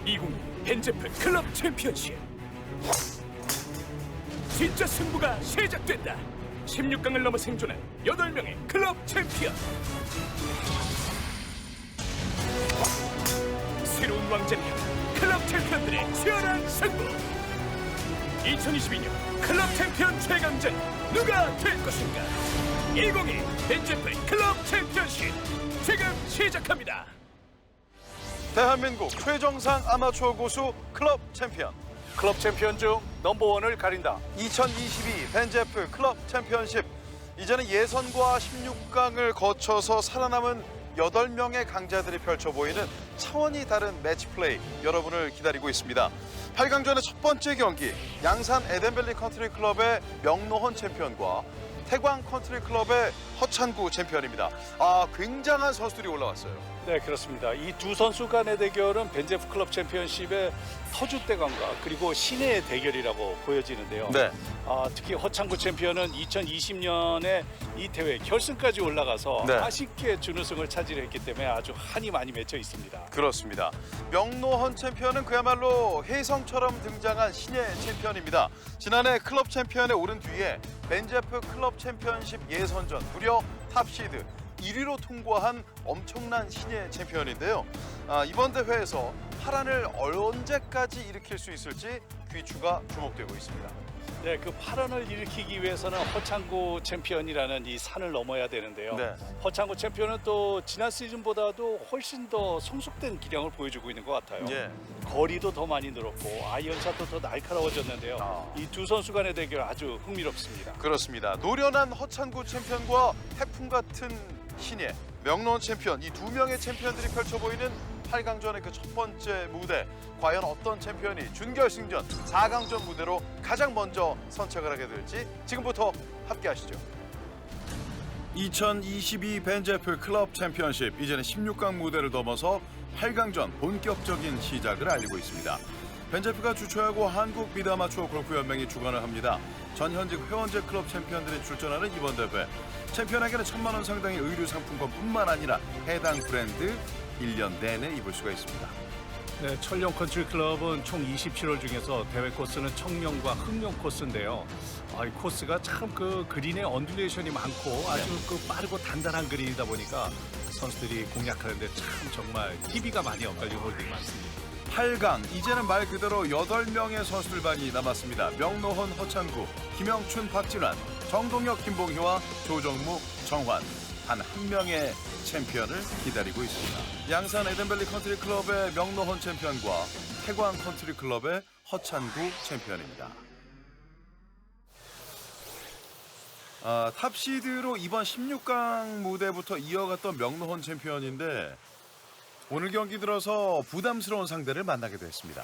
2022 벤제프 클럽 챔피언십. 진짜 승부가 시작된다. 16강을 넘어 생존한 8명의 클럽 챔피언. 새로운 왕자를 향한 클럽 챔피언들의 치열한 승부. 2022년 클럽 챔피언 최강전 누가 될 것인가? 2022 벤제프 클럽 챔피언십 지금 시작합니다. 대한민국 최정상 아마추어 고수 클럽 챔피언. 클럽 챔피언 중 넘버원을 가린다. 2022 벤제프 클럽 챔피언십. 이제는 예선과 16강을 거쳐서 살아남은 8명의 강자들이 펼쳐 보이는 차원이 다른 매치 플레이 여러분을 기다리고 있습니다. 8강전의 첫 번째 경기, 양산 에덴밸리 컨트리 클럽의 명노헌 챔피언과 태광 컨트리 클럽의 허찬구 챔피언입니다. 굉장한 선수들이 올라왔어요. 네, 그렇습니다. 이 두 선수 간의 대결은 벤제프 클럽 챔피언십의 터줏대감과 그리고 신의 대결이라고 보여지는데요. 네. 특히 허창구 챔피언은 2020년에 이 대회 결승까지 올라가서 네. 아쉽게 준우승을 차지했기 때문에 아주 한이 많이 맺혀 있습니다. 그렇습니다. 명노헌 챔피언은 그야말로 혜성처럼 등장한 신의 챔피언입니다. 지난해 클럽 챔피언에 오른 뒤에 벤제프 클럽 챔피언십 예선전 무려 탑시드 1위로 통과한 엄청난 신의 챔피언인데요. 이번 대회에서 파란을 언제까지 일으킬 수 있을지 귀추가 주목되고 있습니다. 네, 그 파란을 일으키기 위해서는 허창구 챔피언이라는 이 산을 넘어야 되는데요. 네. 허창구 챔피언은 또 지난 시즌보다도 훨씬 더 성숙된 기량을 보여주고 있는 것 같아요. 예. 거리도 더 많이 늘었고 아이언샷도 더 날카로워졌는데요. 이 두 선수 간의 대결 아주 흥미롭습니다. 그렇습니다. 노련한 허찬구 챔피언과 태풍 같은 신예 명노헌 챔피언, 이 두 명의 챔피언들이 펼쳐 보이는 8강전의 그 첫 번째 무대, 과연 어떤 챔피언이 준결승전 4강전 무대로 가장 먼저 선착을 하게 될지 지금부터 함께 하시죠. 2022 벤제프 클럽 챔피언십, 이제는 16강 무대를 넘어서 8강전 본격적인 시작을 알리고 있습니다. 벤제프가 주최하고 한국 미드아마추어 골프 연맹이 주관을 합니다. 전현직 회원제 클럽 챔피언들이 출전하는 이번 대회, 챔피언에게는 1,000만 원 상당의 의류 상품권뿐만 아니라 해당 브랜드 1년 내내 입을 수가 있습니다. 네, 천령 컨트리 클럽은 총 27홀 중에서 대회 코스는 청명과 흑룡 코스인데요. 이 코스가 참 그 그린의 언듈레이션이 많고 아주 그 빠르고 단단한 그린이다 보니까 선수들이 공략하는데 참 정말 희비가 많이 엇갈린 홀들이 많습니다. 8강, 이제는 말 그대로 8명의 선수들만이 남았습니다. 명노헌, 허창구, 김영춘, 박진환, 정동혁, 김봉희와 조정무, 정환. 단 한 명의 챔피언을 기다리고 있습니다. 양산 에덴밸리 컨트리 클럽의 명노헌 챔피언과 태광 컨트리 클럽의 허찬구 챔피언입니다. 탑시드로 이번 16강 무대부터 이어갔던 명노헌 챔피언인데 오늘 경기 들어서 부담스러운 상대를 만나게 됐습니다.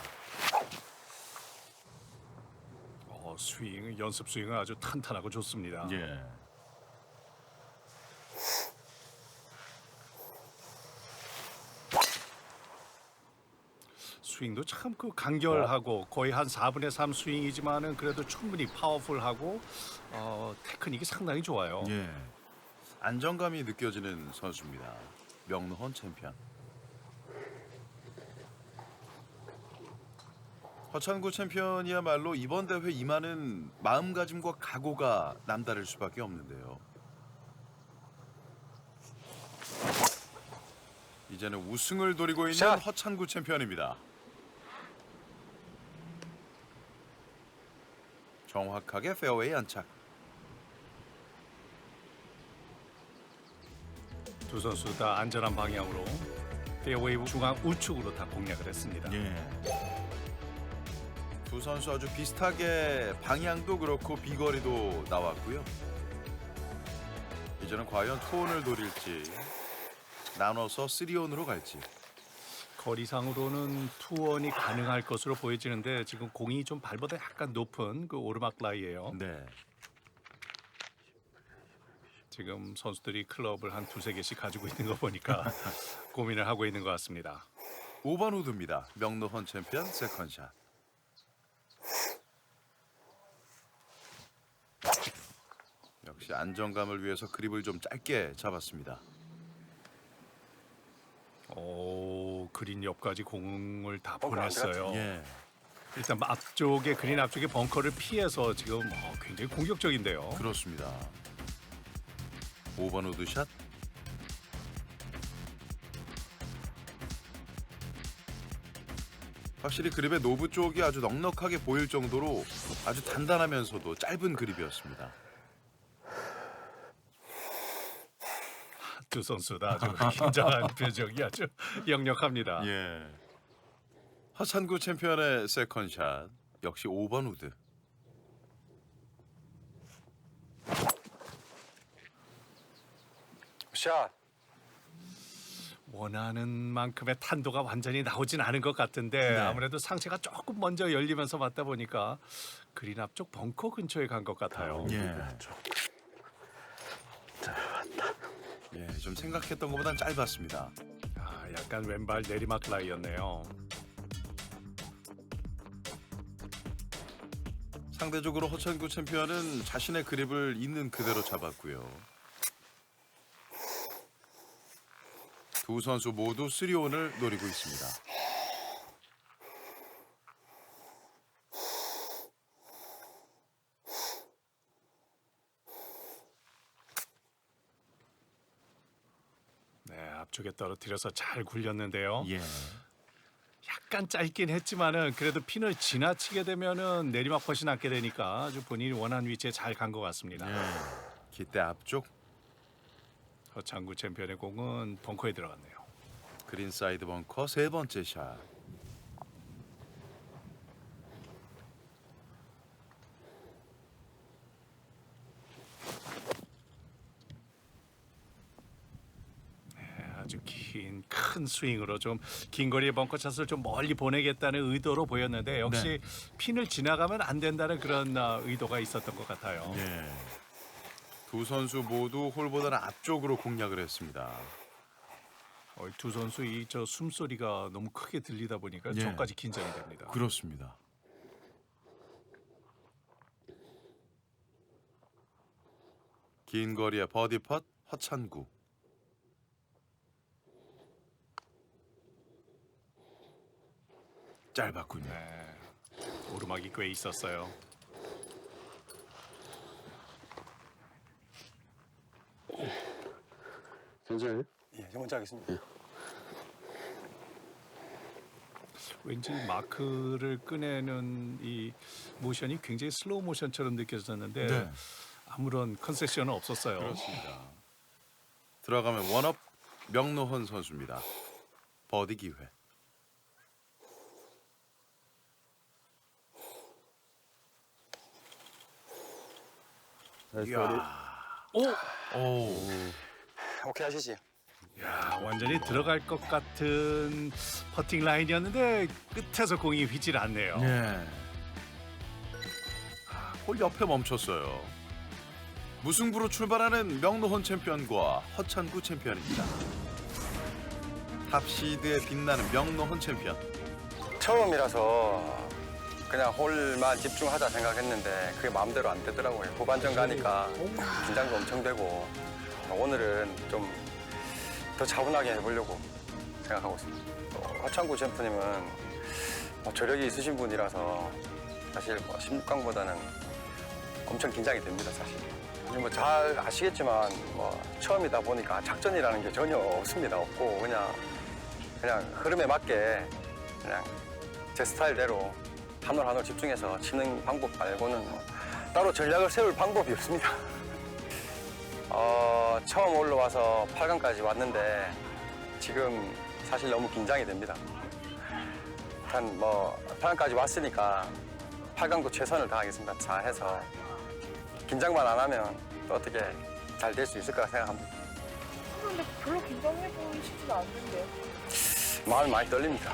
연습 스윙은 아주 탄탄하고 좋습니다. 예. 스윙도 참 그 간결하고 거의 한 4분의 3 스윙이지만은 그래도 충분히 파워풀하고 테크닉이 상당히 좋아요. 예. 안정감이 느껴지는 선수입니다. 명노헌 챔피언. 허찬구 챔피언이야말로 이번 대회 임하는 마음가짐과 각오가 남다를 수밖에 없는데요. 이제는 우승을 노리고 있는 자. 허찬구 챔피언입니다. 정확하게 페어웨이 안착. 두 선수 다 안전한 방향으로 페어웨이 중앙 우측으로 다 공략을 했습니다. 예. 두 선수 아주 비슷하게 방향도 그렇고 비거리도 나왔고요. 이제는 과연 투혼을 노릴지 나눠서 3온으로 갈지. 거리상으로는 투원이 가능할 것으로 보여지는데 지금 공이 좀 발보다 약간 높은 그 오르막 라이예요. 네. 지금 선수들이 클럽을 한 두세 개씩 가지고 있는 거 보니까 고민을 하고 있는 것 같습니다. 5번 우드입니다. 명노헌 챔피언 세컨샷. 역시 안정감을 위해서 그립을 좀 짧게 잡았습니다. 그린 옆까지 공을 다 벙커 안 보냈어요. 예. 일단 앞쪽에 그린 앞쪽에 벙커를 피해서 지금 굉장히 공격적인데요. 그렇습니다. 5번 우드샷. 확실히 그립의 노브 쪽이 아주 넉넉하게 보일 정도로 아주 단단하면서도 짧은 그립이었습니다. 두 선수 다 아주 긴장한 표정이 아주 역력합니다. 예. 허찬구 챔피언의 세컨샷 역시 5번 우드. 샷. 원하는 만큼의 탄도가 완전히 나오진 않은 것 같은데 네. 아무래도 상체가 조금 먼저 열리면서 맞다 보니까 그린 앞쪽 벙커 근처에 간 것 같아요. 예. 예, 좀 생각했던 것보단 짧았습니다. 약간 왼발 내리막 라이였네요. 상대적으로 허찬구 챔피언은 자신의 그립을 있는 그대로 잡았고요. 두 선수 모두 3온을 노리고 있습니다. 네, 앞쪽에 떨어뜨려서 잘 굴렸는데요. 예. 약간 짧긴 했지만은 그래도 핀을 지나치게 되면은 내리막 퍼시 남게 되니까 아주 본인이 원하는 위치에 잘 간 것 같습니다. 예. 기대 앞쪽 허창구 챔피언의 공은 벙커에 들어갔네요. 그린 사이드 벙커 세 번째 샷. 아주 큰 스윙으로 좀 긴 거리의 벙커 샷을 좀 멀리 보내겠다는 의도로 보였는데 역시 핀을 지나가면 안 된다는 그런 의도가 있었던 것 같아요. 예. 두 선수 모두 홀보다는 앞쪽으로 공략을 했습니다. 두 선수 이 저 숨소리가 너무 크게 들리다 보니까 예. 저까지 긴장이 됩니다. 그렇습니다. 긴 거리의 버디 펫 허찬구. 짧았군요. 네. 오르막이 꽤 있었어요. 괜찮아요? 예, 저 먼저 하겠습니다. 왠지 마크를 꺼내는 이 모션이 굉장히 슬로우 모션처럼 느껴졌는데 네. 아무런 컨세션은 없었어요. 그렇습니다. 들어가면 원업 명노헌 선수입니다. 버디 기회. 오! 오케이 하시지. 야, 완전히 들어갈 것 같은 퍼팅 라인이었는데 끝에서 공이 휘질 않네요. 예. 홀 옆에 멈췄어요. 무승부로 출발하는 명노헌 챔피언과 허찬구 챔피언입니다. 탑시드에 빛나는 명노헌 챔피언. 처음이라서 그냥 홀만 집중하자 생각했는데 그게 마음대로 안 되더라고요. 후반전 가니까 긴장도 엄청 되고 오늘은 좀 더 차분하게 해보려고 생각하고 있습니다. 허창구 챔프님은 저력이 있으신 분이라서 사실 16강보다는 엄청 긴장이 됩니다, 사실. 잘 아시겠지만 처음이다 보니까 작전이라는 게 전혀 없습니다. 없고 그냥 흐름에 맞게 그냥 제 스타일대로 한 올 한 올 집중해서 치는 방법 말고는 따로 전략을 세울 방법이 없습니다. 처음 올라와서 8강까지 왔는데 지금 사실 너무 긴장이 됩니다. 일단 8강까지 왔으니까 8강도 최선을 다하겠습니다. 잘해서 긴장만 안 하면 또 어떻게 잘 될 수 있을 거라 생각합니다. 근데 별로 긴장해 보이시지는 않는데. 마음이 많이 떨립니다.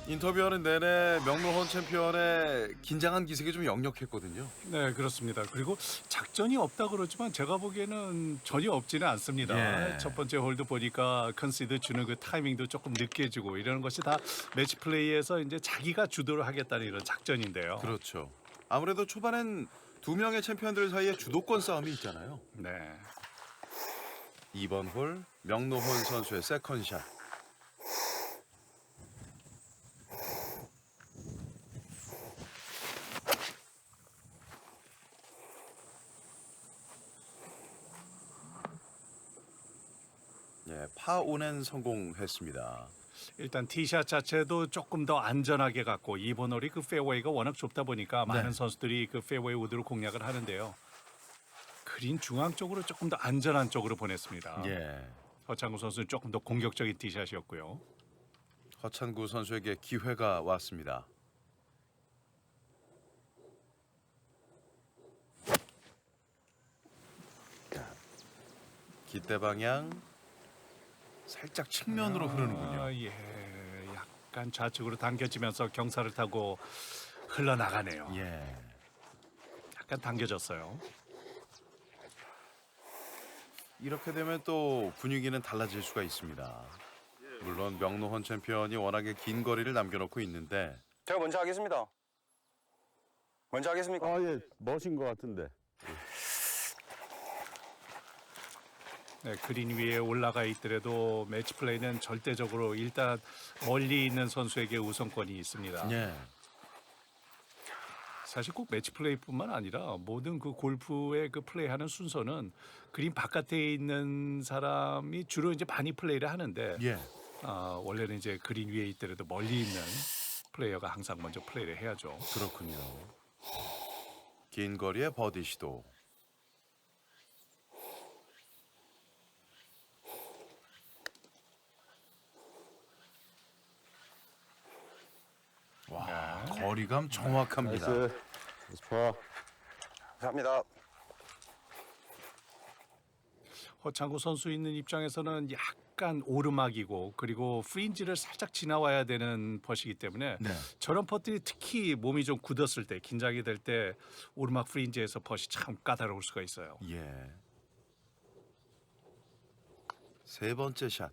인터뷰하는 내내 명노헌 챔피언의 긴장한 기색이 좀 역력했거든요. 네, 그렇습니다. 그리고 작전이 없다 그러지만 제가 보기에는 전혀 없지는 않습니다. 예. 첫 번째 홀도 보니까 컨시드 주는 그 타이밍도 조금 늦게 주고 이러는 것이 다 매치 플레이에서 이제 자기가 주도를 하겠다는 이런 작전인데요. 그렇죠. 아무래도 초반엔 두 명의 챔피언들 사이에 주도권 싸움이 있잖아요. 네. 2번 홀 명노헌 선수의 세컨샷. 예, 파5는 성공했습니다. 일단 티샷 자체도 조금 더 안전하게 갔고 이번 홀이 그 페어웨이가 워낙 좁다 보니까 많은 선수들이 그 페어웨이 우드로 공략을 하는데요. 그린 중앙 쪽으로 조금 더 안전한 쪽으로 보냈습니다. 예. 허창구 선수는 조금 더 공격적인 티샷이었고요. 허찬구 선수에게 기회가 왔습니다. 기대 방향 살짝 측면으로 흐르는군요. 아, 예, 약간 좌측으로 당겨지면서 경사를 타고 흘러나가네요. 예. 약간 당겨졌어요. 이렇게 되면 또 분위기는 달라질 수가 있습니다. 물론 명노헌 챔피언이 워낙에 긴 거리를 남겨놓고 있는데 제가 먼저 하겠습니다. 먼저 하겠습니까? 아, 예, 멋인 것 같은데. 네, 그린 위에 올라가 있더라도 매치 플레이는 절대적으로 일단 멀리 있는 선수에게 우선권이 있습니다. 예. 사실 꼭 매치 플레이뿐만 아니라 모든 그 골프의 그 플레이하는 순서는 그린 바깥에 있는 사람이 주로 이제 많이 플레이를 하는데 예. 원래는 이제 그린 위에 있더라도 멀리 있는 플레이어가 항상 먼저 플레이를 해야죠. 그렇군요. 긴 거리의 버디 시도. 와, 거리감 정확합니다. 나이스. 좋아. 감사합니다. 허창구 선수 있는 입장에서는 약간 오르막이고 그리고 프린지를 살짝 지나와야 되는 퍼시기 때문에 네. 저런 퍼들이 특히 몸이 좀 굳었을 때 긴장이 될 때 오르막 프린지에서 퍼시 참 까다로울 수가 있어요. 예. 세 번째 샷.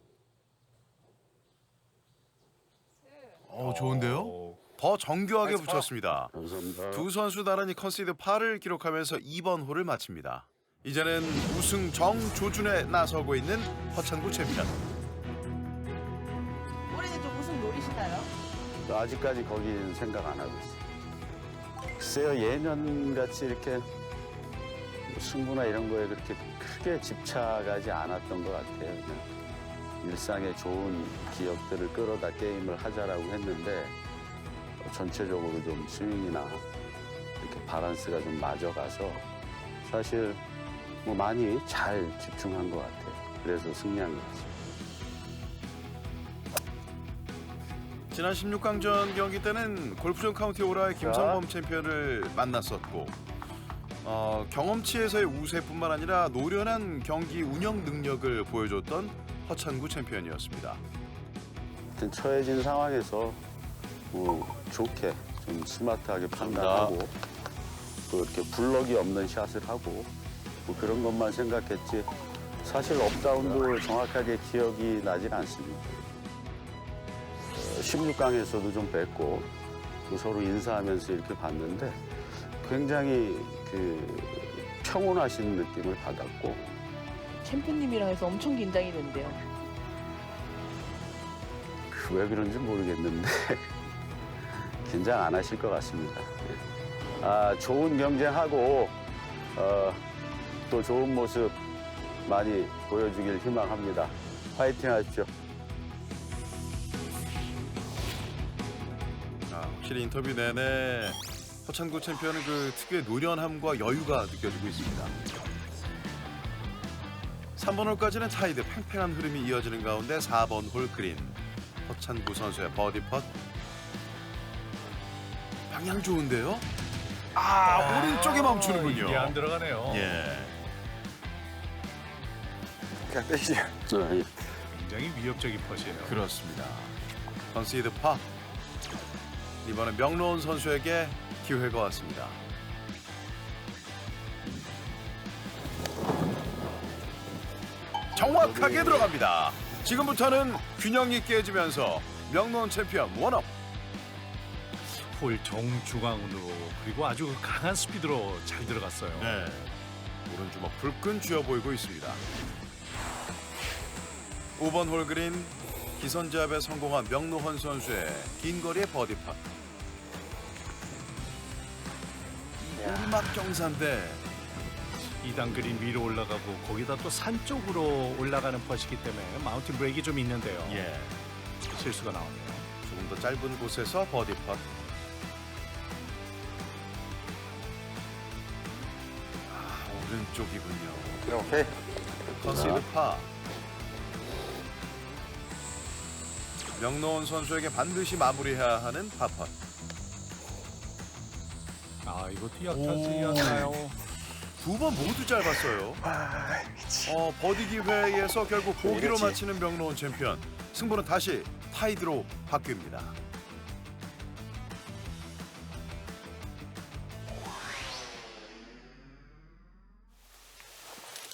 좋은데요? 더 정교하게 붙였습니다. 감사합니다. 두 선수 나란히 컨시드 파를 기록하면서 2번 홀을 마칩니다. 이제는 우승 정조준에 나서고 있는 허찬구 챔피언. 올해는 좀 우승 노리시나요? 아직까지 거기는 생각 안 하고 있어요. 글쎄요, 예년같이 이렇게 뭐 승부나 이런 거에 그렇게 크게 집착하지 않았던 것 같아요. 그냥 일상의 좋은 기억들을 끌어다 게임을 하자라고 했는데 전체적으로 좀 스윙이나 이렇게 밸런스가 좀 맞아가서 사실 뭐 많이 잘 집중한 것 같아요. 그래서 승리한 것 같습니다. 지난 16강전 경기 때는 골프존 카운티 오라의 김성범 챔피언을 만났었고 경험치에서의 우세뿐만 아니라 노련한 경기 운영 능력을 보여줬던 허찬구 챔피언이었습니다. 하여튼 처해진 상황에서 뭐 좋게 좀 스마트하게 판단하고 또 이렇게 블럭이 없는 샷을 하고 뭐 그런 것만 생각했지 사실 업다운도 정확하게 기억이 나질 않습니다. 16강에서도 좀 뵙고 또 서로 인사하면서 이렇게 봤는데 굉장히 그 평온하신 느낌을 받았고 챔프님이랑 해서 엄청 긴장이 된대요. 왜 그런지 모르겠는데 긴장 안 하실 것 같습니다. 좋은 경쟁하고 또 좋은 모습 많이 보여주길 희망합니다. 화이팅 하십시오. 확실히 인터뷰 내내 허찬구 챔피언의 그 특유의 노련함과 여유가 느껴지고 있습니다. 3번 홀까지는 타이드 팽팽한 흐름이 이어지는 가운데 4번 홀 그린 허찬구 선수의 버디 펫. 방향 좋은데요? 오른쪽에 멈추는군요. 이게 안 들어가네요. 예. 그냥 때리죠. 굉장히 위협적인 퍼시예요. 그렇습니다. 컨시드 파. 이번엔 명로원 선수에게 기회가 왔습니다. 정확하게 들어갑니다. 지금부터는 균형이 깨지면서 명로원 챔피언 원업. 홀 정중앙으로 그리고 아주 강한 스피드로 잘 들어갔어요. 네. 오른주먹 불끈 쥐어 보이고 있습니다. 5번 홀 그린 기선제압에 성공한 명노헌 선수의 긴 거리의 버디 팟. 오르막 경사인데 2단 그린 위로 올라가고 거기다 또 산 쪽으로 올라가는 퍼시기 때문에 마운틴 브레이크가 좀 있는데요. 예, 실수가 나오네요. 조금 더 짧은 곳에서 버디 팟. 오른쪽이군요. 오케이. 컨시드 파. 명노헌 선수에게 반드시 마무리해야 하는 파팟. 아, 이것도 약하지않나요? 두 번 모두 짧았어요. 버디 기회에서 결국 보기로 이랬지. 마치는 명노헌 챔피언. 승부는 다시 타이드로 바뀝니다.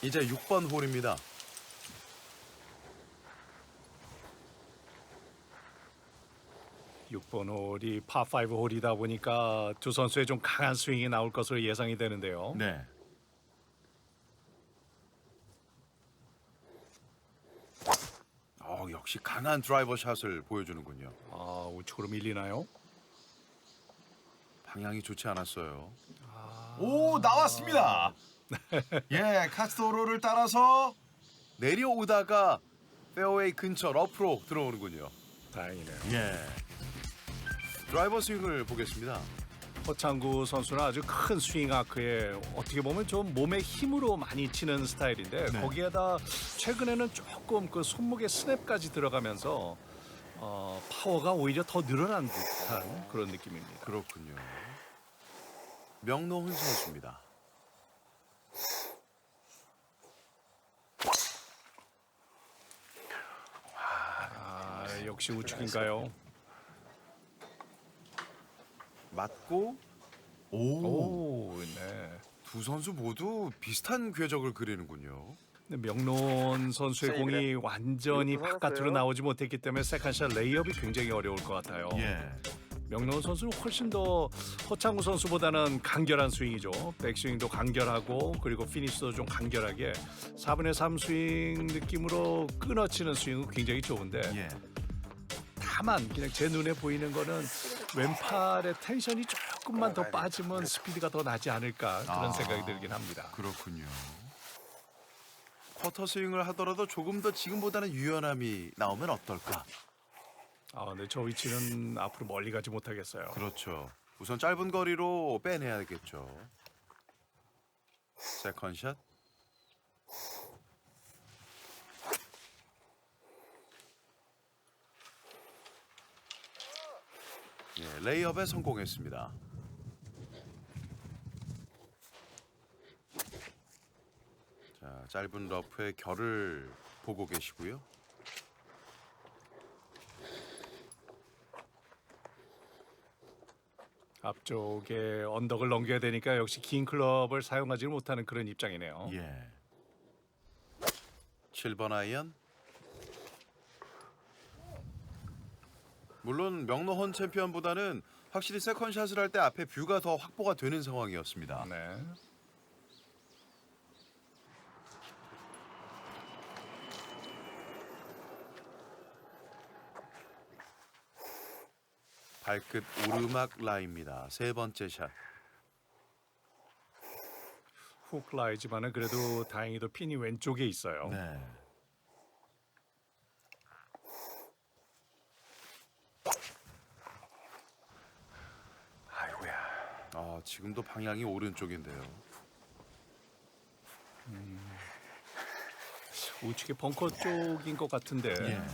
이제 6번 홀입니다. 육 번 홀이 파5 홀이다 보니까 두 선수의 좀 강한 스윙이 나올 것으로 예상이 되는데요. 네. 역시 강한 드라이버 샷을 보여주는군요. 아, 우측으로 밀리나요? 방향이 좋지 않았어요. 오, 나왔습니다. 예, 카스토로를 따라서 내려오다가 페어웨이 근처 러프로 들어오는군요. 다행이네요. 예. 드라이버 스윙을 보겠습니다. 허창구 선수는 아주 큰 스윙 아크에 어떻게 보면 좀 몸의 힘으로 많이 치는 스타일인데 네. 거기에다 최근에는 조금 그 손목에 스냅까지 들어가면서 파워가 오히려 더 늘어난 듯한 그런 느낌입니다. 그렇군요. 명노헌 선수입니다. 아, 역시 우측인가요? 맞고 오, 네. 두 선수 모두 비슷한 궤적을 그리는군요. 근데 명론 선수의 세이브래. 공이 완전히 이것도 바깥으로 살았어요. 나오지 못했기 때문에 세컨샷 레이업이 굉장히 어려울 것 같아요. 예. 명론 선수는 훨씬 더 허창우 선수보다는 간결한 스윙이죠. 백스윙도 간결하고 그리고 피니시도 좀 간결하게 4분의 3 스윙 느낌으로 끊어치는 스윙은 굉장히 좋은데 예. 다만 그냥 제 눈에 보이는 거는 왼팔의 텐션이 조금만 더 빠지면 스피드가 더 나지 않을까 그런 생각이 들긴 합니다. 그렇군요. 쿼터 스윙을 하더라도 조금 더 지금보다는 유연함이 나오면 어떨까? 아, 근데 저 위치는 앞으로 멀리 가지 못하겠어요. 그렇죠. 우선 짧은 거리로 빼내야겠죠. 세컨샷. 예, 레이업에 성공했습니다. 자, 짧은 러프의 결을 보고 계시고요. 앞쪽에 언덕을 넘겨야 되니까 역시 긴 클럽을 사용하지 못하는 그런 입장이네요. 예. 7번 아이언. 물론 명노헌 챔피언보다는 확실히 세컨샷을 할 때 앞에 뷰가 더 확보가 되는 상황이었습니다. 네. 발끝 오르막 라인입니다. 세 번째 샷. 훅 라이지만은 그래도 다행히도 핀이 왼쪽에 있어요. 네. 아이고야. 지금도 방향이 오른쪽인데요. 우측에 벙커 쪽인 것 같은데. 예.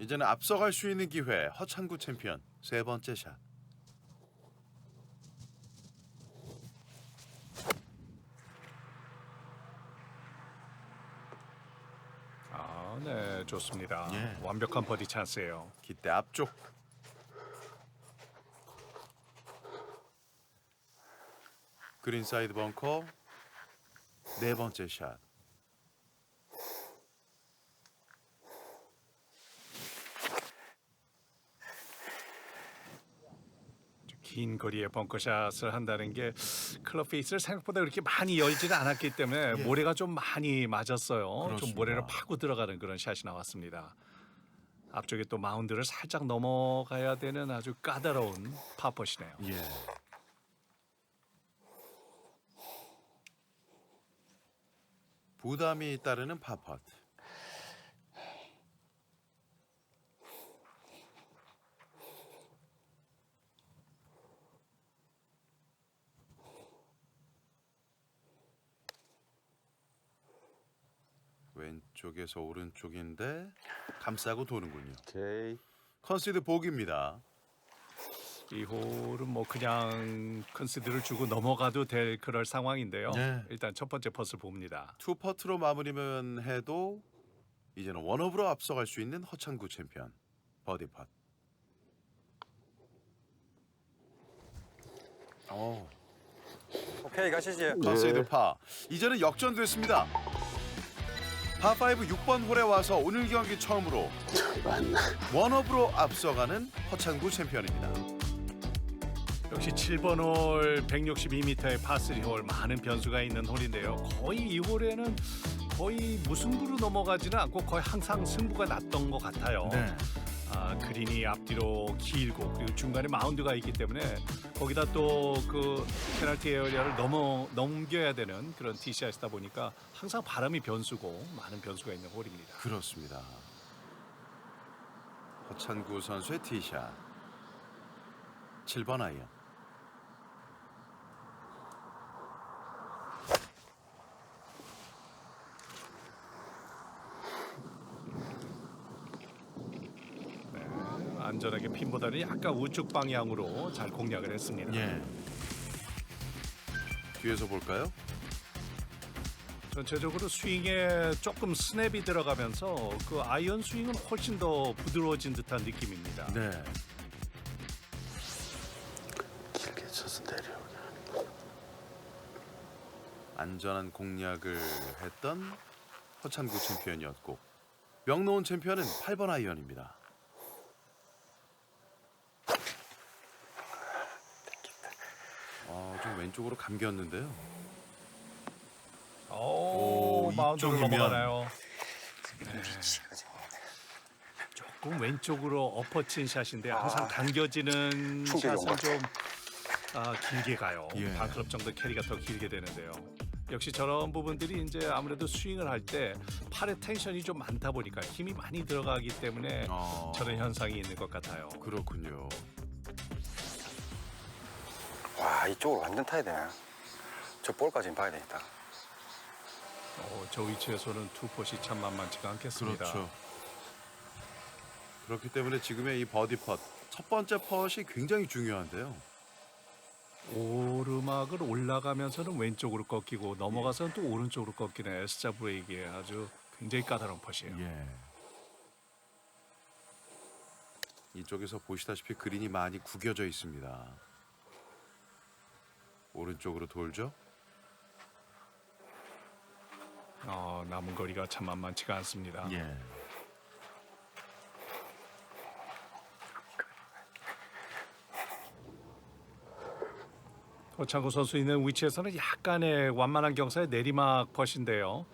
이제는 앞서갈 수 있는 기회. 허창구 챔피언 세 번째 샷. 아, 네, 좋습니다. 예. 완벽한 버디 찬스예요. 기대 앞쪽. 그린 사이드 벙커 네 번째 샷. 긴 거리에 벙커샷을 한다는 게 클럽 페이스를 생각보다 그렇게 많이 열지는 않았기 때문에 모래가 좀 많이 맞았어요. 좀 그렇습니다. 모래를 파고 들어가는 그런 샷이 나왔습니다. 앞쪽에 또 마운드를 살짝 넘어가야 되는 아주 까다로운 파퍼시네요. 예. 부담이 따르는 파펫. 왼쪽에서 오른쪽인데 감싸고 도는군요. 오케이. 컨시드 보기입니다. 이 홀은 뭐 그냥 컨시드를 주고 넘어가도 될 그럴 상황인데요. 네. 일단 첫 번째 퍼스를 봅니다. 투 퍼트로 마무리면 해도 이제는 원업으로 앞서갈 수 있는 허찬구 챔피언. 버디 팟. 오케이 가시지. 컨시드 파. 이제는 역전됐습니다. 파5 6번 홀에 와서 오늘 경기 처음으로 원업으로 앞서가는 허찬구 챔피언입니다. 역시 7번 홀 162m의 파3 홀 많은 변수가 있는 홀인데요. 거의 이 홀에는 거의 무승부로 넘어가지는 않고 거의 항상 승부가 났던 것 같아요. 그린이 앞뒤로 길고 그리고 중간에 마운드가 있기 때문에 거기다 또 그 페널티 에어리어를 넘겨야 되는 그런 티샷이다 보니까 항상 바람이 변수고 많은 변수가 있는 홀입니다. 그렇습니다. 허찬구 선수의 티샷. 7번 아이언. 안전하게 핀보다는 약간 우측 방향으로 잘 공략을 했습니다. 예. 뒤에서 볼까요? 전체적으로 스윙에 조금 스냅이 들어가면서 그 아이언 스윙은 훨씬 더 부드러워진 듯한 느낌입니다. 네. 길게 쳐서 내려오게. 안전한 공략을 했던 허찬구 챔피언이었고 명노원 챔피언은 8번 아이언입니다. 좀 왼쪽으로 감겼는데요. 오, 마운드로 이쪽이면- 넘어가나요? 조금 왼쪽으로 엎어친 샷인데 항상 당겨지는 충격이 샷은 좀 길게 가요. 예. 반클럽 정도 캐리가 더 길게 되는데요. 역시 저런 부분들이 이제 아무래도 스윙을 할 때 팔에 텐션이 좀 많다 보니까 힘이 많이 들어가기 때문에 저런 현상이 있는 것 같아요. 그렇군요. 와 이쪽으로 완전 타야 되네. 저 볼까지는 봐야 되겠다. 저 위치에서는 투pot이 참 만만치가 않겠습니다. 그렇죠. 그렇기 때문에 지금의 이 버디 펫, 첫 번째 펫이 굉장히 중요한데요. 오르막을 올라가면서는 왼쪽으로 꺾이고 넘어가서는 또 오른쪽으로 꺾이는 S자 브레이크에 아주 굉장히 까다로운 펫이에요. 예. 이쪽에서 보시다시피 그린이 많이 구겨져 있습니다. 오른쪽으로 돌죠. 남은 거리가 참 만만치가 않습니다. 예. 허창구 선수 있는 위치에서는 약간의 완만한 경사의 내리막 펫인데요.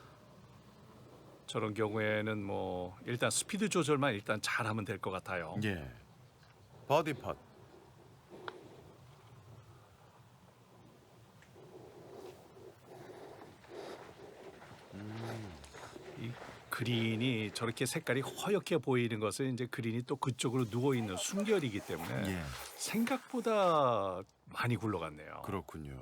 저런 경우에는 뭐 일단 스피드 조절만 일단 잘하면 될 것 같아요. 예. 버디 펫. 이 그린이 저렇게 색깔이 허옇게 보이는 것은 이제 그린이 또 그쪽으로 누워 있는 순결이기 때문에 예. 생각보다 많이 굴러갔네요. 그렇군요.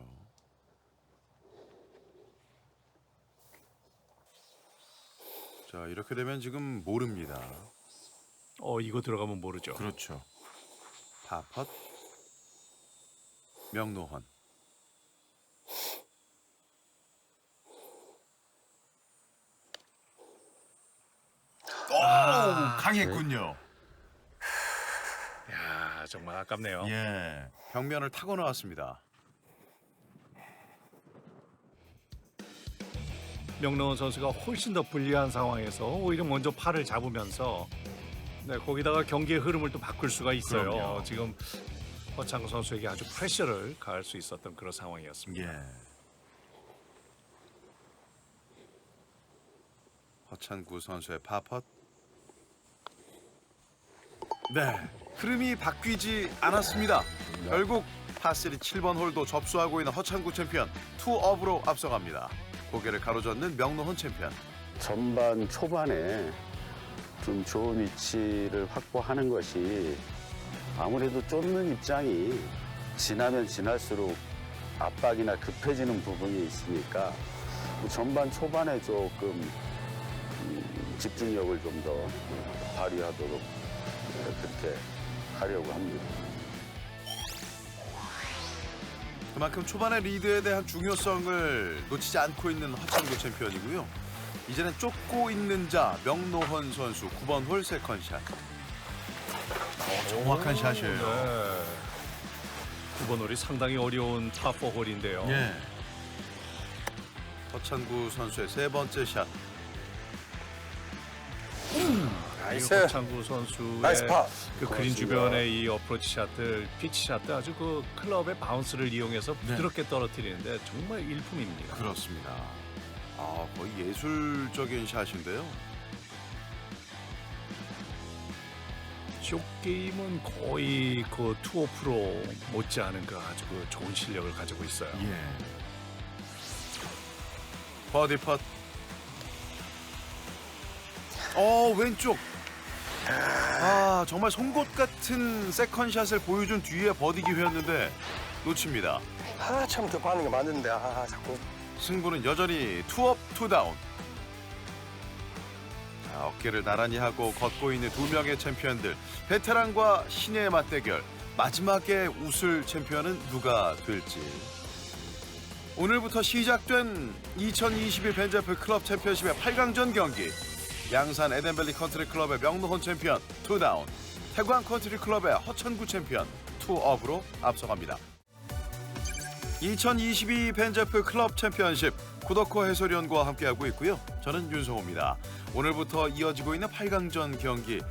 자, 이렇게 되면 지금 모릅니다. 이거 들어가면 모르죠. 그렇죠. 파펫. 명노헌. 강했군요. 야, 정말 아깝네요. 예. 벽면을 타고 나왔습니다. 명노원 선수가 훨씬 더 불리한 상황에서 오히려 먼저 팔을 잡으면서 거기다가 경기의 흐름을 또 바꿀 수가 있어요. 그럼요. 지금 허창구 선수에게 아주 프레셔를 가할 수 있었던 그런 상황이었습니다. 예. 허찬구 선수의 파펫. 네, 흐름이 바뀌지 않았습니다. 결국 파3 7번 홀도 접수하고 있는 허찬구 챔피언 투업으로 앞서갑니다. 고개를 가로젓는 명노헌 챔피언. 전반 초반에 좀 좋은 위치를 확보하는 것이 아무래도 쫓는 입장이 지나면 지날수록 압박이나 급해지는 부분이 있으니까 전반 초반에 조금 집중력을 좀 더 발휘하도록 그렇게 하려고 합니다. 그만큼 초반의 리드에 대한 중요성을 놓치지 않고 있는 허찬구 챔피언이고요. 이제는 쫓고 있는 자 명노헌 선수 9번 홀 세컨샷. 정확한 샷이에요. 네. 9번 홀이 상당히 어려운 파4 홀인데요. 예. 허찬구 선수의 세 번째 샷. 나이스. 허창구 선수의 나이스 파. 그 그린 주변의 이 어프로치 샷들, 피치 샷들 아주 그 클럽의 바운스를 이용해서 부드럽게 떨어뜨리는데 정말 일품입니다. 그렇습니다. 아, 거의 예술적인 샷인데요. 쇼 게임은 거의 그 투어 프로 못지않은 그 아주 그 좋은 실력을 가지고 있어요. 예. 버디 펫. 왼쪽. 아, 정말 송곳 같은 세컨샷을 보여준 뒤에 버디 기회였는데 놓칩니다. 참 급하는 게 맞는데 자꾸. 승부는 여전히 투업 투다운. 자, 어깨를 나란히 하고 걷고 있는 두 명의 챔피언들. 베테랑과 신예의 맞대결. 마지막에 웃을 챔피언은 누가 될지. 오늘부터 시작된 2021 벤제프 클럽 챔피언십의 8강전 경기. 양산 에덴밸리 컨트리 클럽의 명노헌 챔피언 투다운, 태광 컨트리 클럽의 허천구 챔피언 투업으로 앞서갑니다. 2022 벤제프 클럽 챔피언십 구덕호 해설위원과 함께하고 있고요. 저는 윤성호입니다. 오늘부터 이어지고 있는 8강전 경기.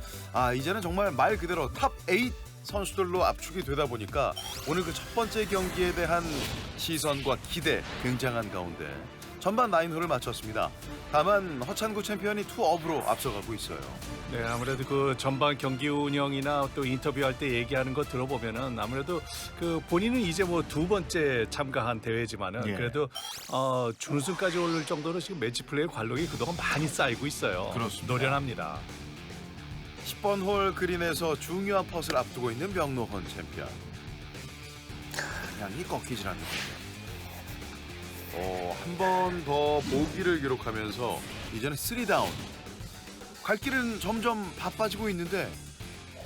이제는 정말 말 그대로 탑 8 선수들로 압축이 되다 보니까 오늘 그 첫 번째 경기에 대한 시선과 기대 굉장한 가운데 전반 9홀을 마쳤습니다. 다만 허찬구 챔피언이 투업으로 앞서가고 있어요. 네, 아무래도 그 전반 경기 운영이나 또 인터뷰할 때 얘기하는 거 들어보면은 아무래도 그 본인은 이제 뭐 두 번째 참가한 대회지만은 예. 그래도 준우승까지 오를 정도로 지금 매치 플레이 관록이 그동안 많이 쌓이고 있어요. 그렇습니다. 노련합니다. 10번 홀 그린에서 중요한 펫을 앞두고 있는 명노헌 챔피언. 방향이 꺾이질 않는군요. 한 번 더 보기를 기록하면서 이제는 3다운. 갈 길은 점점 바빠지고 있는데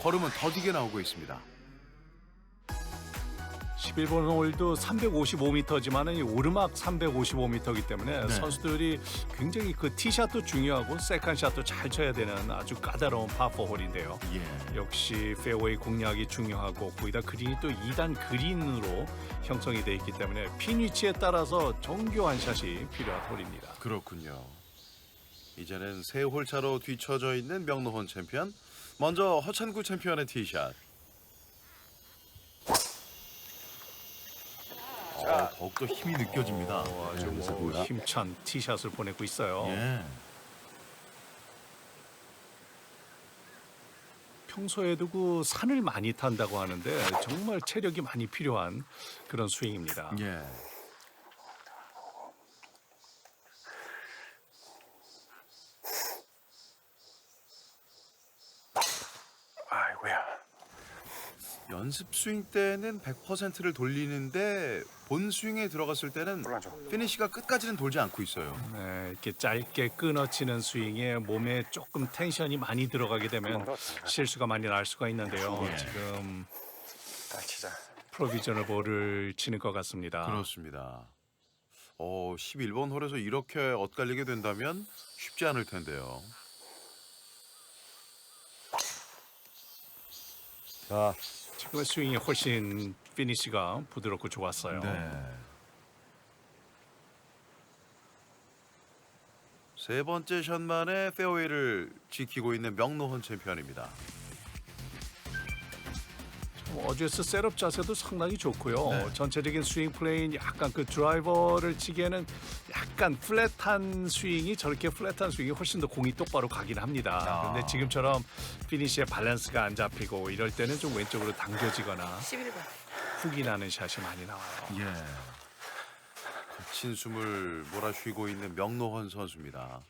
걸음은 더디게 나오고 있습니다. 11번 홀도 355m지만은 오르막 355m이기 때문에 네. 선수들이 굉장히 그 티샷도 중요하고 세컨샷도 잘 쳐야 되는 아주 까다로운 파4 홀인데요. 예. 역시 페어웨이 공략이 중요하고 거기다 그린이 또 2단 그린으로 형성이 돼 있기 때문에 핀 위치에 따라서 정교한 샷이 필요한 홀입니다. 그렇군요. 이제는 세 홀 차로 뒤처져 있는 명노헌 챔피언. 먼저 허찬구 챔피언의 티샷. 더욱더 힘이 느껴집니다. 아주 뭐 힘찬 티샷을 보내고 있어요. 예. 평소에도 그 산을 많이 탄다고 하는데 정말 체력이 많이 필요한 그런 스윙입니다. 예. 아이고야. 연습 스윙 때는 100%를 돌리는데 본 스윙에 들어갔을 때는 불안죠. 피니시가 끝까지는 돌지 않고 있어요. 네, 이렇게 짧게 끊어치는 스윙에 몸에 조금 텐션이 많이 들어가게 되면 실수가 많이 날 수가 있는데요. 예. 지금 딱 치자. 프로비저널 볼을 치는 것 같습니다. 그렇습니다. 11번 홀에서 이렇게 엇갈리게 된다면 쉽지 않을 텐데요. 자, 지금의 스윙이 훨씬 피니시가 부드럽고 좋았어요. 세 번째 샷만에 페어웨이를 지키고 있는 명노헌 챔피언입니다. 어드레스 셋업 자세도 상당히 좋고요. 네. 전체적인 스윙 플레이는 약간 그 드라이버를 치기에는 약간 플랫한 스윙이 저렇게 플랫한 스윙이 훨씬 더 공이 똑바로 가긴 합니다. 근데 지금처럼 피니시의 밸런스가 안 잡히고 이럴 때는 좀 왼쪽으로 당겨지거나 11번. 훅이 나는 샷이 많이 나와요. 예. 거친 숨을 몰아쉬고 있는 명노헌 선수입니다.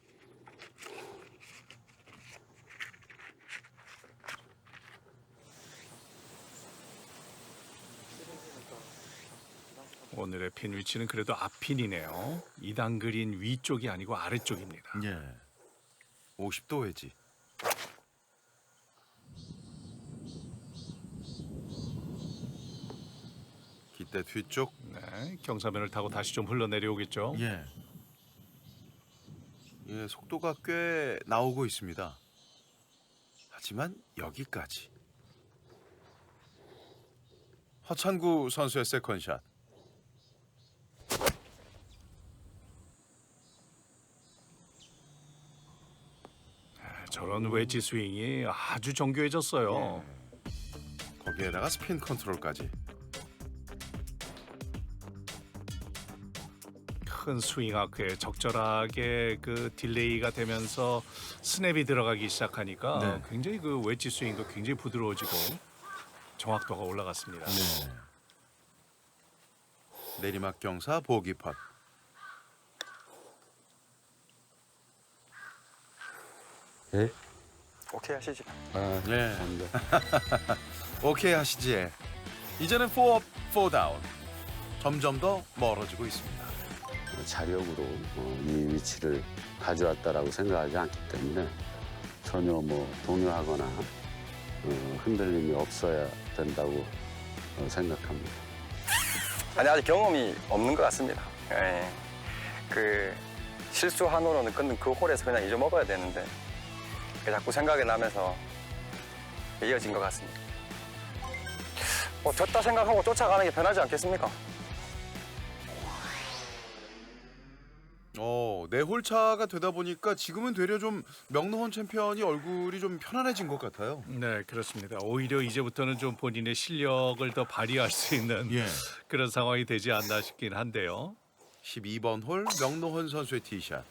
오늘의 핀 위치는 그래도 앞핀이네요. 2단 그린 위쪽이 아니고 아래쪽입니다. 예. 50도 외지. 기대 뒤쪽. 네, 경사면을 타고 다시 좀 흘러내려오겠죠. 예. 예, 속도가 꽤 나오고 있습니다. 하지만 여기까지. 허찬구 선수의 세컨샷. 저런 웨지 스윙이 아주 정교해졌어요. 거기에다가 스핀 컨트롤까지. 큰 스윙 아크에 적절하게 그 딜레이가 되면서 스냅이 들어가기 시작하니까 네. 굉장히 그 웨지 스윙도 굉장히 부드러워지고 정확도가 올라갔습니다. 내리막 경사 보기 팟. 예? 오케이 하시지. 아, 네. 감사합니다. 오케이 하시지. 이제는 4업, 4다운. 점점 더 멀어지고 있습니다. 자력으로 이 위치를 가져왔다라고 생각하지 않기 때문에 전혀 뭐 동요하거나 흔들림이 없어야 된다고 생각합니다. 아니 아직 경험이 없는 것 같습니다. 예. 그 실수 한 홀은 끊는 그 홀에서 그냥 잊어먹어야 되는데 자꾸 생각이 나면서 이어진 것 같습니다. 뭐 졌다 생각하고 쫓아가는 게 편하지 않겠습니까? 네 홀차가 되다 보니까 지금은 되려 좀 명노헌 챔피언이 얼굴이 좀 편안해진 것 같아요. 네, 그렇습니다. 오히려 이제부터는 좀 본인의 실력을 더 발휘할 수 있는 예. 그런 상황이 되지 않나 싶긴 한데요. 12번 홀 명노헌 선수의 티샷.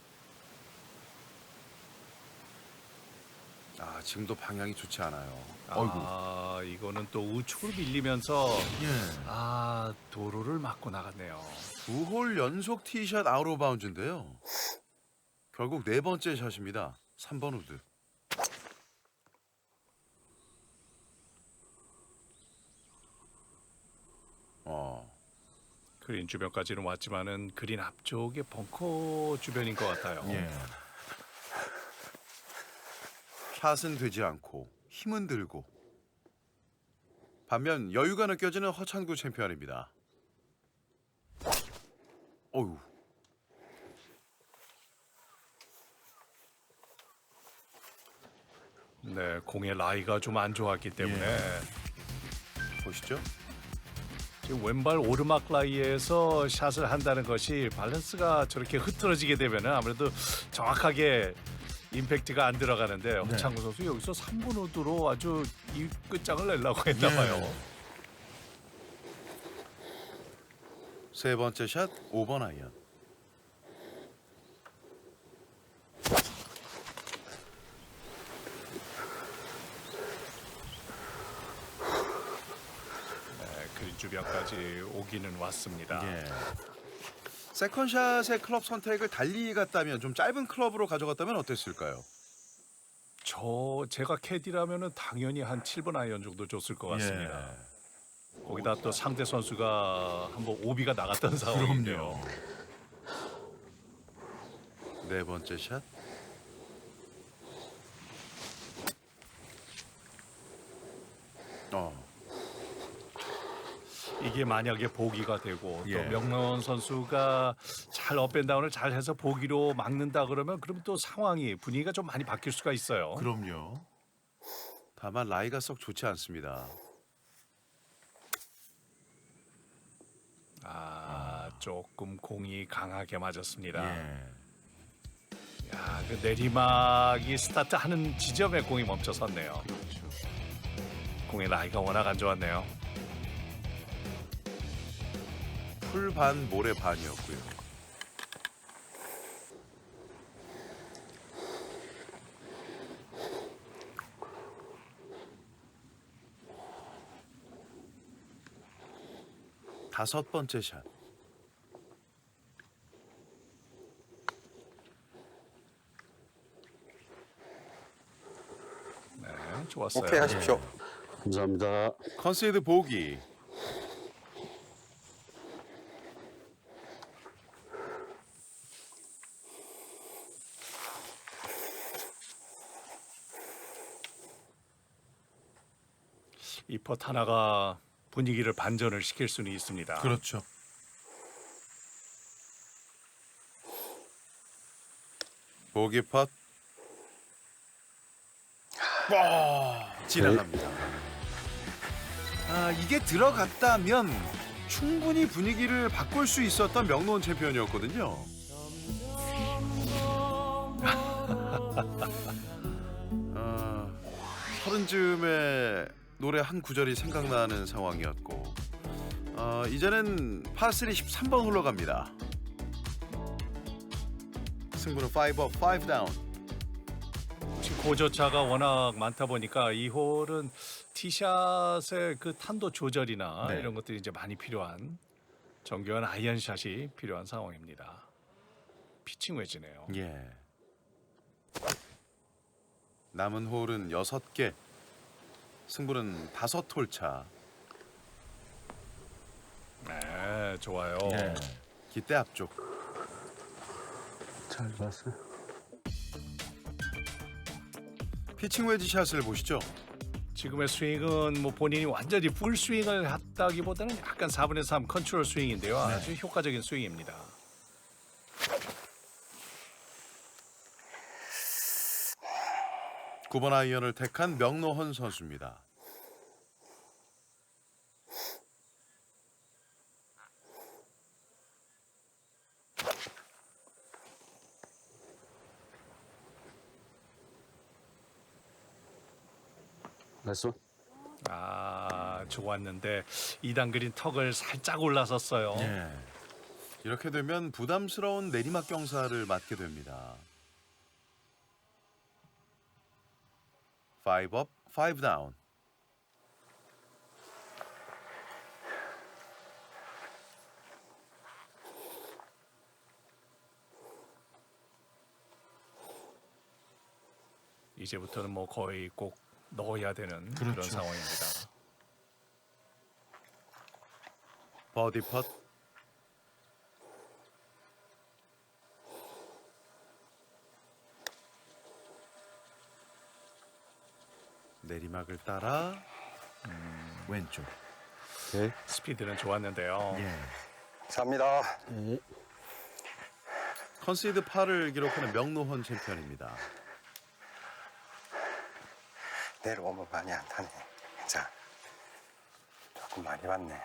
아, 지금도 방향이 좋지 않아요. 아, 이거는 또 우측으로 밀리면서 예. 도로를 맞고 나갔네요. 9홀 연속 티샷 아웃 오브 바운드인데요. 결국 네 번째 샷입니다. 3번 우드. 그린 주변까지는 왔지만은 그린 앞쪽에 벙커 주변인 것 같아요. 샷은 되지 않고 힘은 들고 반면 여유가 느껴지는 허찬구 챔피언입니다. 어휴. 네, 공의 라이가 좀 안 좋았기 때문에 보시죠. 지금 왼발 오르막 라이에서 샷을 한다는 것이 밸런스가 저렇게 흐트러지게 되면 아무래도 정확하게 임팩트가 안 들어가는데 허창구 선수 여기서 3분 우드로 아주 이 끝장을 내려고 했나 봐요. 세 번째 샷 5번 아이언. 네, 그린 주변까지 오기는 왔습니다. 세컨샷의 클럽 선택을 달리 갔다면 좀 짧은 클럽으로 가져갔다면 어땠을까요? 제가 캐디라면은 당연히 한 7번 아이언 정도 줬을 것 같습니다. 거기다 또 상대 선수가 한번 오비가 나갔던 상황이네요. 네 번째 샷. 이게 만약에 보기가 되고 예. 또 명노헌 선수가 잘 업앤다운을 잘 해서 보기로 막는다 그러면 또 상황이 분위기가 좀 많이 바뀔 수가 있어요. 그럼요. 다만 라이가 썩 좋지 않습니다. 조금 공이 강하게 맞았습니다. 예. 야, 그 내리막이 스타트하는 지점에 공이 멈춰섰네요. 공의 라이가 워낙 안 좋았네요. 풀 반 모래 반이었고요. 다섯 번째 샷. 네, 좋았어요. 오케이 하십시오. 감사합니다. 컨세이드 보기. 이 퍼트 하나가 분위기를 반전을 시킬 수는 있습니다. 그렇죠. 보기 팟. 지나갑니다. 이게 들어갔다면 충분히 분위기를 바꿀 수 있었던 명노원 챔피언이었거든요. 서른쯤에 노래 한 구절이 생각나는 상황이었고 이제는 파3 13번 흘러갑니다. 승부는 5업, 5 다운. 지금 고저차가 워낙 많다 보니까 이 홀은 티샷의 그 탄도 조절이나 네. 이런 것들이 이제 많이 필요한 정교한 아이언샷이 필요한 상황입니다. 피칭 웨지네요. 예. 남은 홀은 6개. 승부는 5홀 차. 네, 좋아요. 기대 앞쪽. 잘 봤어요. 피칭 웨지 샷을 보시죠. 지금의 스윙은 뭐 본인이 완전히 풀 스윙을 했다기보다는 약간 4분의 3 컨트롤 스윙인데요. 아주 효과적인 스윙입니다. 구 번 아이언을 택한 명노헌 선수입니다. 됐어? 좋았는데 2단 그린 턱을 살짝 올라섰어요. 예. 이렇게 되면 부담스러운 내리막 경사를 맞게 됩니다. 5업, 5 다운. 이제부터는 뭐 거의 꼭 넣어야 되는 그런 상황입니다. 버디 펫. 내리막을 따라 왼쪽. 오케이. 스피드는 좋았는데요. 예. 감사합니다. 네. 컨시드 파를 기록하는 명노헌 챔피언입니다. 내려오면 많이 안 타네. 자, 조금 많이 봤네.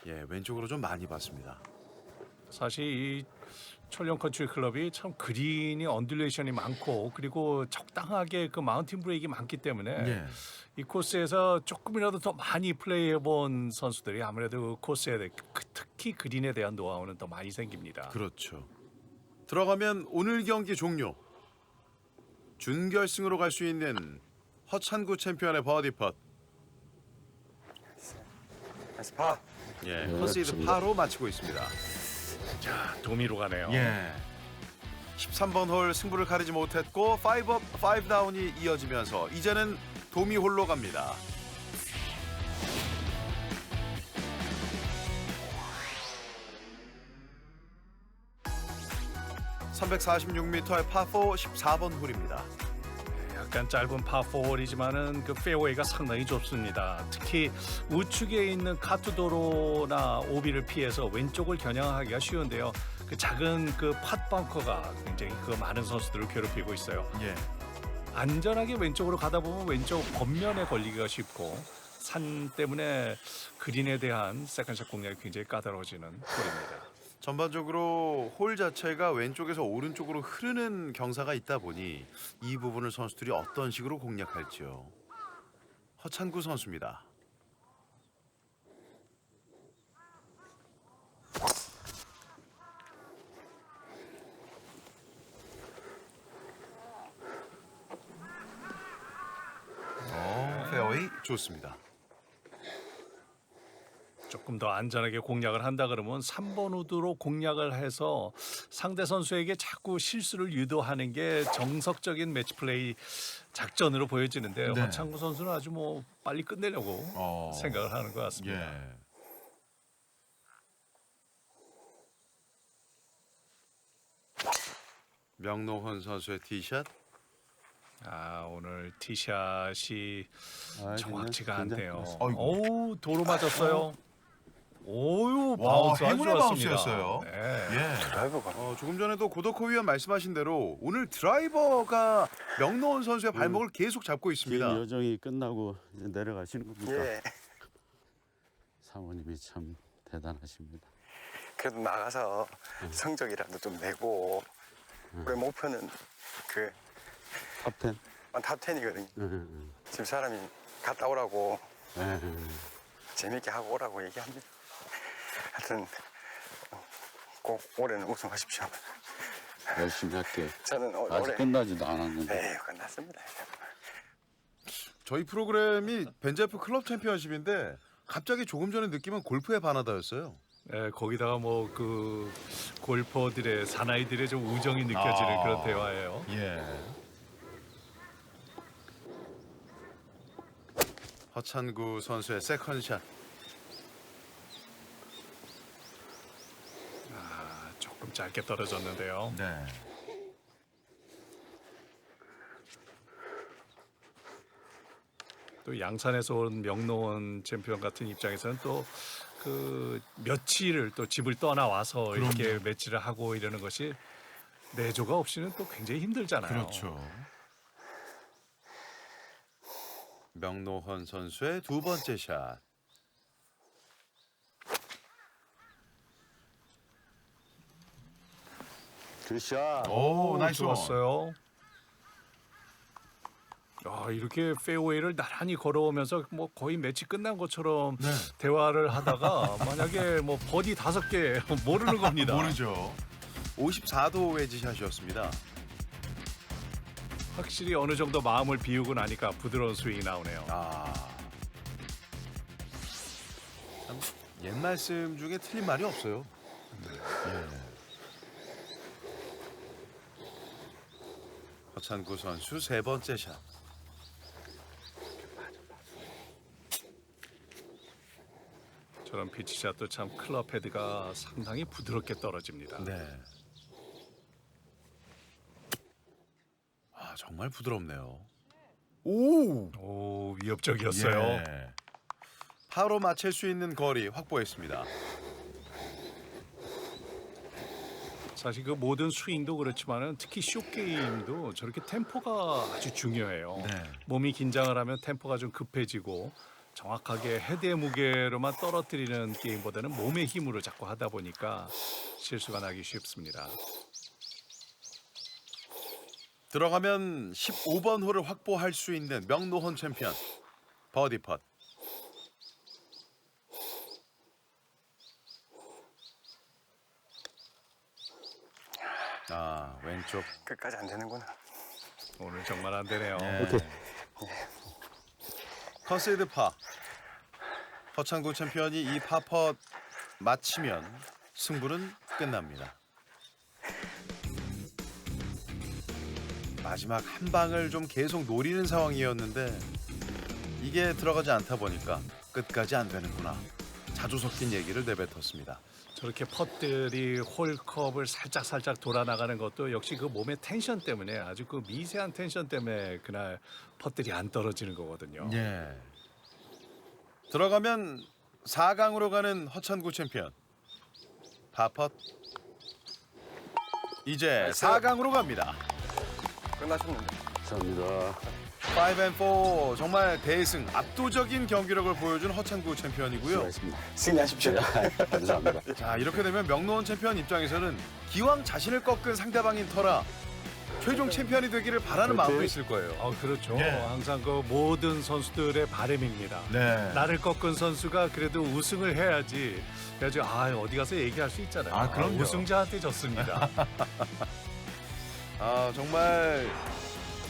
예, 왼쪽으로 좀 많이 봤습니다. 사실 이 철령 컨트리 클럽이 참 그린이 언듈레이션이 많고 그리고 적당하게 그 마운틴 브레이크가 많기 때문에 예. 이 코스에서 조금이라도 더 많이 플레이해본 선수들이 아무래도 코스에 대해 특히 그린에 대한 노하우는 더 많이 생깁니다. 그렇죠. 들어가면 오늘 경기 종료. 준결승으로 갈 수 있는 허찬구 챔피언의 버디 펫. 나이스 파. 예, 네, 컨시드 좋습니다. 파로 마치고 있습니다. 자, 도미로 가네요. 예. 13번 홀 승부를 가리지 못했고 5업, 5 다운이 이어지면서 이제는 도미 홀로 갑니다. (346m의 파4) 14번 홀입니다. 약간 짧은 파4홀이지만은 그 페어웨이가 상당히 좁습니다. 특히 우측에 있는 카트도로나 오비를 피해서 왼쪽을 겨냥하기가 쉬운데요. 그 작은 그 팟벙커가 굉장히 그 많은 선수들을 괴롭히고 있어요. 예. 안전하게 왼쪽으로 가다 보면 왼쪽 겉면에 걸리기가 쉽고 산 때문에 그린에 대한 세컨샷 공략이 굉장히 까다로워지는 홀입니다. 전반적으로 홀 자체가 왼쪽에서 오른쪽으로 흐르는 경사가 있다 보니 이 부분을 선수들이 어떤 식으로 공략할지요. 허찬구 선수입니다. 페어웨이 좋습니다. 조금 더 안전하게 공략을 한다 그러면 3번 우드로 공략을 해서 상대 선수에게 자꾸 실수를 유도하는 게 정석적인 매치 플레이 작전으로 보여지는데 네. 허창구 선수는 아주 뭐 빨리 끝내려고 생각을 하는 것 같습니다. 예. 명노헌 선수의 티샷. 아 오늘 티샷이 아, 정확치가 굉장히 않네요. 좋았습니다. 오 도로 맞았어요. 오유 와, 바운스 아주 행운의 좋았습니다. 바운스였어요. 네. 예. 드라이버가 조금 전에도 고덕호 위원 말씀하신 대로 오늘 드라이버가 명노헌 선수의 발목을 계속 잡고 긴 있습니다. 여정이 끝나고 이제 내려가시는 겁니까? 예. 사모님이 참 대단하십니다. 그래도 나가서 성적이라도 좀 내고 그 목표는 그 탑10. 탑10이거든요. 집 사람이 갔다 오라고 재밌게 하고 오라고 얘기합니다. 하여튼 꼭 올해는 우승하십시오. 열심히 할게. 저는 아직 올해 끝나지도 않았는데. 네 끝났습니다. 저희 프로그램이 벤제프 클럽 챔피언십인데 갑자기 조금 전에 느낌은 골프의 바나다였어요. 네, 거기다가 뭐 그 골퍼들의 사나이들의 좀 우정이 느껴지는 그런 대화예요. 예. 허찬구 선수의 세컨샷. 아, 조금 짧게 떨어졌는데요. 네. 또 양산에서 온 명노원 챔피언 같은 입장에서는 또 그 며칠을 또 집을 떠나와서 이렇게 매치를 하고 이러는 것이 내조가 없이는 또 굉장히 힘들잖아요. 그렇죠. 명노헌 선수의 두 번째 샷. 굿샷. 오, 나이스 원. 좋았어요. 아, 이렇게 페어웨이를 나란히 걸어오면서 뭐 거의 매치 끝난 것처럼 네. 대화를 하다가 만약에 뭐 버디 5개 모르는 겁니다. 모르죠. 54도 웨지샷이었습니다. 확실히 어느 정도 마음을 비우고 나니까 부드러운 스윙이 나오네요. 참 옛 말씀 중에 틀린 말이 없어요. 허찬구 선수 세 번째 샷. 저런 피치샷도 참 클럽 헤드가 상당히 부드럽게 떨어집니다. 네. 아, 정말 부드럽네요. 오! 오, 위협적이었어요. 예. 파로 맞힐 수 있는 거리 확보했습니다. 사실 그 모든 스윙도 그렇지만은 특히 숏 게임도 저렇게 템포가 아주 중요해요. 네. 몸이 긴장을 하면 템포가 좀 급해지고 정확하게 헤드의 무게로만 떨어뜨리는 게임보다는 몸의 힘으로 자꾸 하다 보니까 실수가 나기 쉽습니다. 들어가면 15번 홀을 확보할 수 있는 명노헌 챔피언. 버디 펫. 아, 왼쪽. 끝까지 안 되는구나. 오늘 정말 안 되네요. 오케이. 컨세이드 파. 허창구 챔피언이 이 파펫 마치면 승부는 끝납니다. 마지막 한 방을 좀 계속 노리는 상황이었는데 이게 들어가지 않다 보니까 끝까지 안 되는구나. 자주 섞인 얘기를 내뱉었습니다. 저렇게 펫들이 홀컵을 살짝 돌아 나가는 것도 역시 그 몸의 텐션 때문에 아주 그 미세한 텐션 때문에 그날 펫들이 안 떨어지는 거거든요. 예. 들어가면 4강으로 가는 허찬구 챔피언. 파펫. 이제 4강으로 갑니다. 끝났습니다. 감사합니다. 5&4 정말 대승 압도적인 경기력을 보여준 허찬구 챔피언이고요. 수고하셨습니다. 승리하십시오. 감사합니다. 자, 이렇게 되면 명노헌 챔피언 입장에서는 기왕 자신을 꺾은 상대방인 터라 최종 챔피언이 되기를 바라는 그렇지. 마음도 있을 거예요. 아, 그렇죠. 예. 항상 그 모든 선수들의 바람입니다. 네. 나를 꺾은 선수가 그래도 우승을 해야지. 그래가지고 어디 가서 얘기할 수 있잖아요. 아, 그럼요. 우승자한테 졌습니다. 아, 정말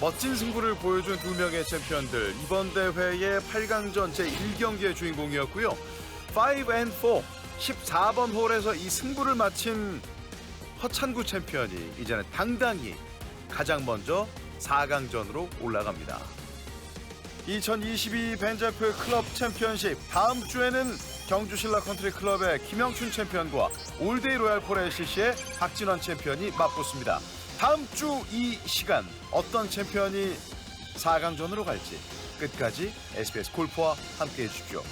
멋진 승부를 보여준 두 명의 챔피언들, 이번 대회의 8강전 제1경기의 주인공이었고요. 5&4 14번 홀에서 이 승부를 마친 허찬구 챔피언이 이제는 당당히 가장 먼저 4강전으로 올라갑니다. 2022 벤제프 클럽 챔피언십, 다음 주에는 경주 신라 컨트리 클럽의 김영춘 챔피언과 올데이 로얄 폴 LCC의 박진원 챔피언이 맞붙습니다. 다음 주 이 시간 어떤 챔피언이 4강전으로 갈지 끝까지 SBS 골프와 함께해 주십시오.